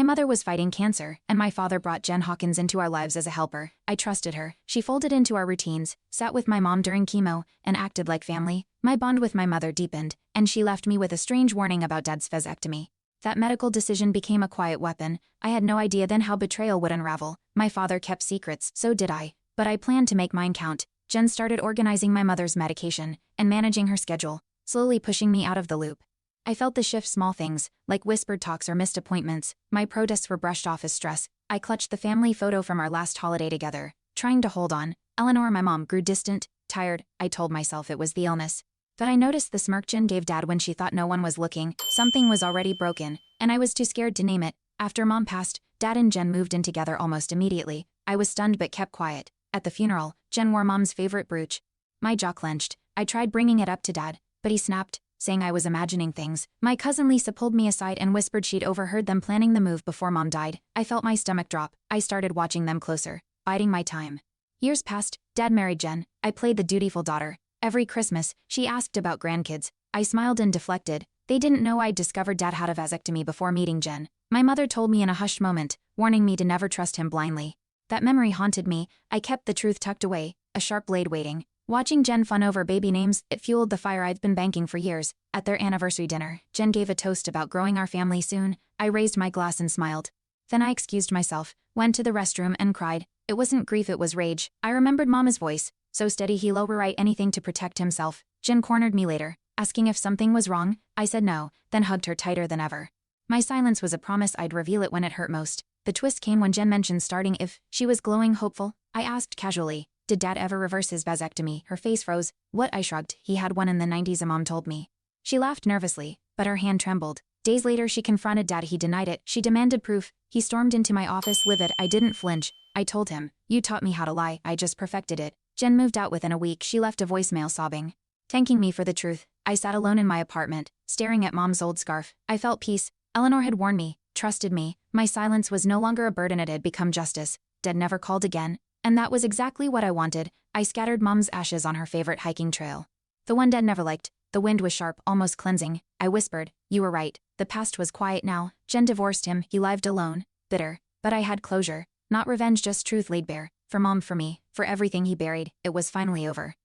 mother was fighting cancer, and my father brought Jen Hawkins into our lives as a helper. I trusted her. She folded into our routines, sat with my mom during chemo, and acted like family. My bond with my mother deepened, and she left me with a strange warning about Dad's vasectomy. That medical decision became a quiet weapon. I had no idea then how betrayal would unravel. My father kept secrets, so did I. But I planned to make mine count. Jen started organizing my mother's medication and managing her schedule, slowly pushing me out of the loop. I felt the shift, small things, like whispered talks or missed appointments. My protests were brushed off as stress. I clutched the family photo from our last holiday together, trying to hold on. Eleanor, my mom, grew distant, tired. I told myself it was the illness. But I noticed the smirk Jen gave Dad when she thought no one was looking. Something was already broken, and I was too scared to name it. After Mom passed, Dad and Jen moved in together almost immediately. I was stunned but kept quiet. At the funeral, Jen wore Mom's favorite brooch. My jaw clenched. I tried bringing it up to Dad, but he snapped, saying I was imagining things. My cousin Lisa pulled me aside and whispered she'd overheard them planning the move before Mom died. I felt my stomach drop. I started watching them closer, biding my time. Years passed. Dad married Jen. I played the dutiful daughter. Every Christmas, she asked about grandkids. I smiled and deflected. They didn't know I'd discovered Dad had a vasectomy before meeting Jen. My mother told me in a hushed moment, warning me to never trust him blindly. That memory haunted me. I kept the truth tucked away, a sharp blade waiting. Watching Jen fun over baby names, it fueled the fire I've been banking for years. At their anniversary dinner, Jen gave a toast about growing our family soon. I raised my glass and smiled. Then I excused myself, went to the restroom and cried. It wasn't grief, it was rage. I remembered Mama's voice, so steady he'll overwrite anything to protect himself. Jen cornered me later, asking if something was wrong. I said no, then hugged her tighter than ever. My silence was a promise I'd reveal it when it hurt most. The twist came when Jen mentioned starting if. She was glowing hopeful. I asked casually, did Dad ever reverse his vasectomy? Her face froze. What? I shrugged. He had one in the 90s, a mom told me. She laughed nervously, but her hand trembled. Days later she confronted Dad. He denied it. She demanded proof. He stormed into my office livid. I didn't flinch. I told him, you taught me how to lie. I just perfected it. Jen moved out within a week. She left a voicemail sobbing, thanking me for the truth. I sat alone in my apartment, staring at Mom's old scarf. I felt peace. Eleanor had warned me, trusted me. My silence was no longer a burden, it had become justice. Dad never called again, and that was exactly what I wanted. I scattered Mom's ashes on her favorite hiking trail, the one Dad never liked. The wind was sharp, almost cleansing. I whispered, you were right. The past was quiet now. Jen divorced him. He lived alone, bitter. But I had closure. Not revenge, just truth laid bare. For Mom, for me, for everything he buried. It was finally over.